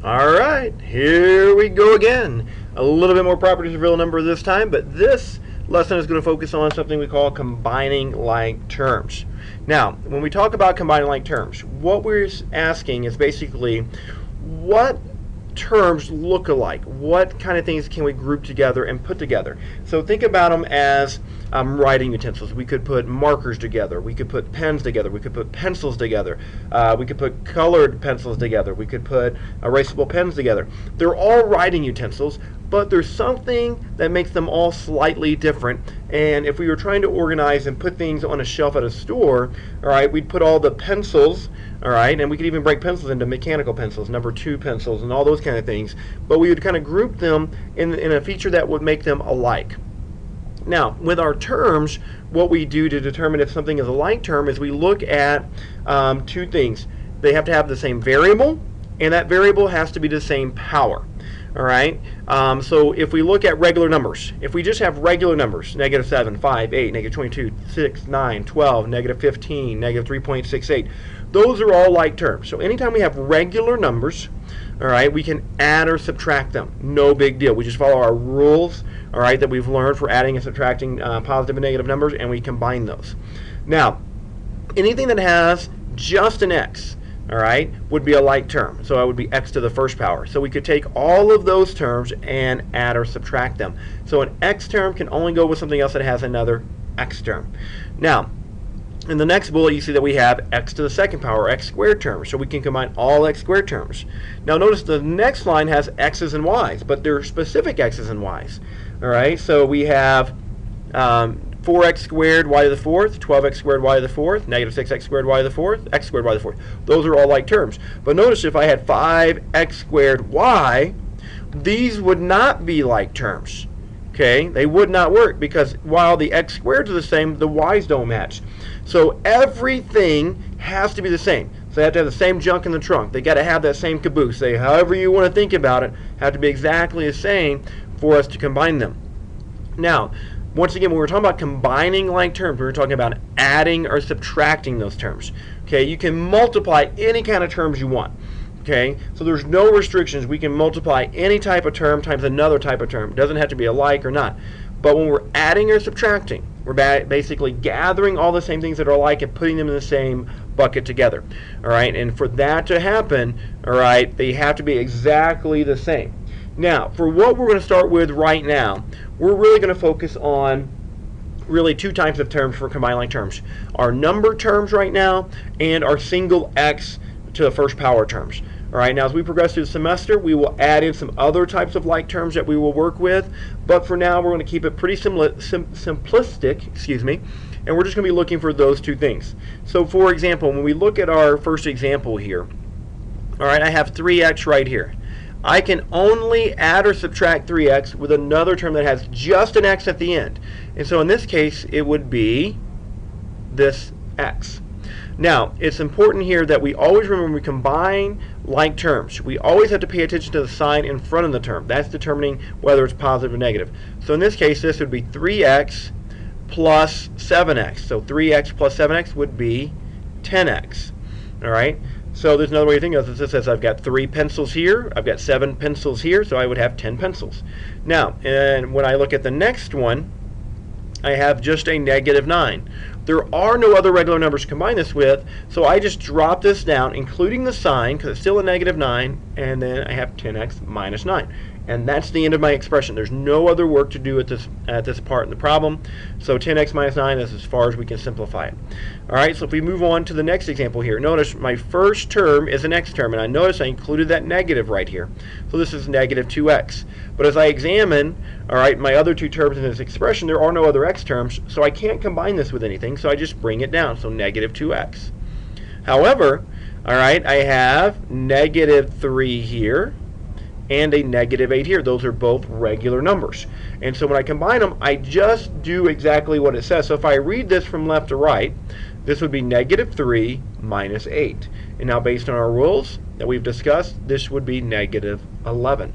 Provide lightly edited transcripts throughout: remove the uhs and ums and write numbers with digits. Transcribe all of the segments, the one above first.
Alright, here we go again. A little bit more properties of real number this time, but this lesson is going to focus on something we call combining like terms. Now, when we talk about combining like terms, what we're asking is basically what terms look alike. What kind of things can we group together and put together? So think about them as writing utensils. We could put markers together. We could put pens together. We could put pencils together. We could put colored pencils together. We could put erasable pens together. They're all writing utensils, but there's something that makes them all slightly different. And if we were trying to organize and put things on a shelf at a store, all right, we'd put all the pencils, all right, and we could even break pencils into mechanical pencils, number 2 pencils, and all those kind of things. But we would kind of group them in a feature that would make them alike. Now, with our terms, what we do to determine if something is a like term is we look at two things. They have to have the same variable, and that variable has to be the same power. All right. So if we look at regular numbers, if we just have regular numbers, negative 7, 5, 8, negative 22, 6, 9, 12, negative 15, negative 3.68, those are all like terms. So anytime we have regular numbers, all right, we can add or subtract them. No big deal. We just follow our rules, all right, that we've learned for adding and subtracting positive and negative numbers, and we combine those. Now, anything that has just an x, all right, would be a like term. So it would be x to the first power. So we could take all of those terms and add or subtract them. So an x term can only go with something else that has another x term. Now, in the next bullet, you see that we have x to the second power, x squared terms. So we can combine all x squared terms. Now notice the next line has x's and y's, but they're specific x's and y's. All right, so we have 4x squared y to the fourth, 12x squared y to the fourth, negative 6x squared y to the fourth, x squared y to the fourth. Those are all like terms. But notice if I had 5x squared y, these would not be like terms. Okay, they would not work because while the x squareds are the same, the y's don't match. So everything has to be the same. So they have to have the same junk in the trunk. They got to have that same caboose. They, however you want to think about it, have to be exactly the same for us to combine them. Now, once again, when we're talking about combining like terms, we're talking about adding or subtracting those terms. Okay, you can multiply any kind of terms you want. Okay, so there's no restrictions. We can multiply any type of term times another type of term. It doesn't have to be alike or not. But when we're adding or subtracting, we're basically gathering all the same things that are alike and putting them in the same bucket together. All right, and for that to happen, all right, they have to be exactly the same. Now, for what we're going to start with right now, we're really going to focus on really two types of terms for combining like terms. Our number terms right now and our single x to the first power terms. All right, now as we progress through the semester, we will add in some other types of like terms that we will work with, but for now we're going to keep it pretty simplistic, excuse me, and we're just going to be looking for those two things. So for example, when we look at our first example here, all right, I have 3x right here. I can only add or subtract 3x with another term that has just an x at the end. And so in this case, it would be this x. Now, it's important here that we always remember when we combine like terms, we always have to pay attention to the sign in front of the term. That's determining whether it's positive or negative. So in this case, this would be 3x plus 7x. So 3x plus 7x would be 10x. All right? So there's another way to think of this. It says I've got 3 pencils here, I've got 7 pencils here, so I would have 10 pencils. Now, and when I look at the next one, I have just a negative 9. There are no other regular numbers to combine this with, so I just drop this down, including the sign, because it's still a negative 9, and then I have 10x minus 9. And that's the end of my expression. There's no other work to do at this part in the problem. So 10x minus 9 is as far as we can simplify it. All right, so if we move on to the next example here, notice my first term is an x term, and I notice I included that negative right here. So this is negative 2x. But as I examine, all right, my other two terms in this expression, there are no other x terms, so I can't combine this with anything, so I just bring it down, so negative 2x. However, all right, I have negative 3 here, and a negative 8 here. Those are both regular numbers. And so when I combine them, I just do exactly what it says. So if I read this from left to right, this would be negative 3 minus 8. And now based on our rules that we've discussed, this would be negative 11.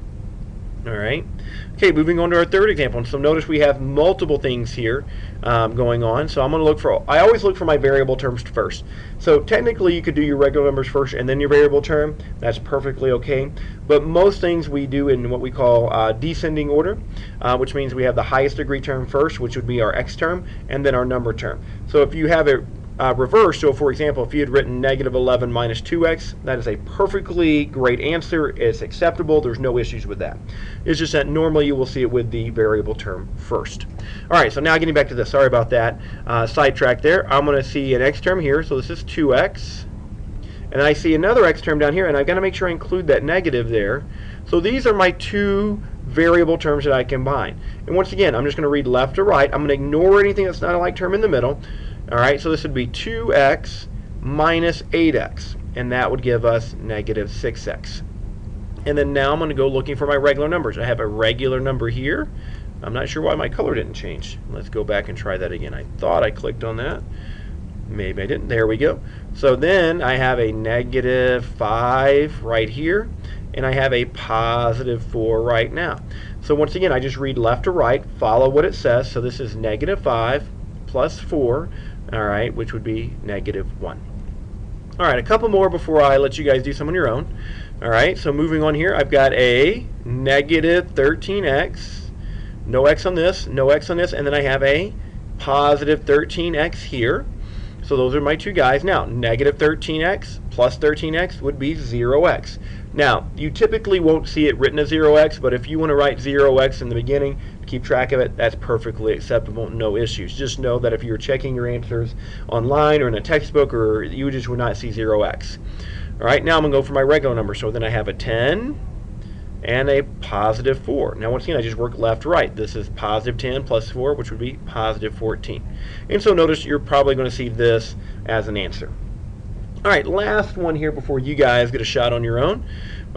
All right. Okay, moving on to our third example. And so notice we have multiple things here going on. So I'm going to look for, I always look for my variable terms first. So technically you could do your regular numbers first and then your variable term. That's perfectly okay. But most things we do in what we call descending order, which means we have the highest degree term first, which would be our x term, and then our number term. So if you have it reversed, so for example, if you had written negative 11 minus 2x, that is a perfectly great answer. It's acceptable. There's no issues with that. It's just that normally you will see it with the variable term first. All right, so now getting back to this. Sorry about that. Sidetrack there. I'm going to see an x term here, so this is 2x. And I see another x term down here, and I've got to make sure I include that negative there. So these are my two variable terms that I combine. And once again, I'm just going to read left to right. I'm going to ignore anything that's not a like term in the middle. All right, so this would be 2x minus 8x, and that would give us negative 6x. And then now I'm going to go looking for my regular numbers. I have a regular number here. I'm not sure why my color didn't change. Let's go back and try that again. I thought I clicked on that. Maybe I didn't. There we go. So then I have a negative 5 right here, and I have a positive 4 right now. So once again, I just read left to right, follow what it says. So this is negative 5 plus 4. All right, which would be negative 1. All right, a couple more before I let you guys do some on your own. All right, so moving on here, I've got a negative 13x, no x on this, no x on this, and then I have a positive 13x here. So those are my two guys. Now, negative 13x plus 13x would be 0x. Now, you typically won't see it written as 0x, but if you want to write 0x in the beginning, keep track of it, that's perfectly acceptable, no issues. Just know that if you're checking your answers online or in a textbook, or you just would not see 0x. All right, now I'm going to go for my regular number. So then I have a 10 and a positive 4. Now once again, I just work left to right. This is positive 10 plus 4, which would be positive 14. And so notice you're probably going to see this as an answer. All right, last one here before you guys get a shot on your own.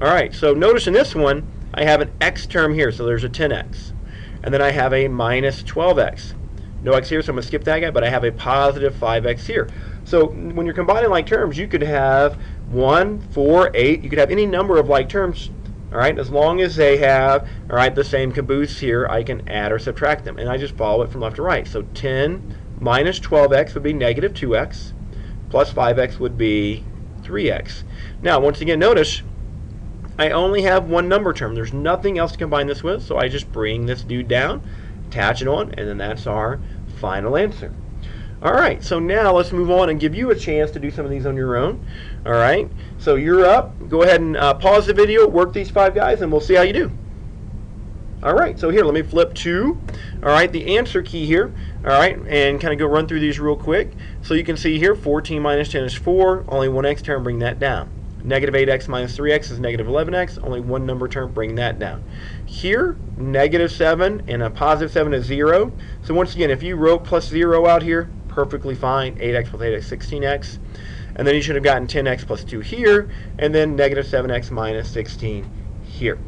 All right, so notice in this one, I have an x term here, so there's a 10x. And then I have a minus 12x. No x here, so I'm going to skip that guy, but I have a positive 5x here. So when you're combining like terms, you could have 1, 4, 8. You could have any number of like terms. All right, as long as they have, all right, the same caboose here, I can add or subtract them. And I just follow it from left to right. So 10 minus 12x would be negative 2x, plus 5x would be 3x. Now, once again, notice I only have one number term. There's nothing else to combine this with, so I just bring this dude down, attach it on, and then that's our final answer. All right, so now let's move on and give you a chance to do some of these on your own. All right, so you're up. Go ahead and pause the video, work these 5 guys, and we'll see how you do. All right, so here, let me flip to, all right, the answer key here, all right, and kind of go run through these real quick. So you can see here, 14 minus 10 is 4, only one x term, bring that down. Negative 8x minus 3x is negative 11x, only one number term, bring that down. Here, negative 7 and a positive 7 is 0. So once again, if you wrote plus 0 out here, perfectly fine, 8x plus 8x, 16x. And then you should have gotten 10x plus 2 here, and then negative 7x minus 16 here.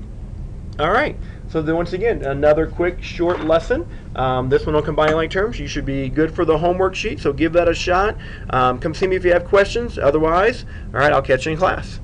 All right, so then once again, another quick short lesson. This one on combining like terms. You should be good for the homework sheet, so give that a shot. Come see me if you have questions. Otherwise, all right, I'll catch you in class.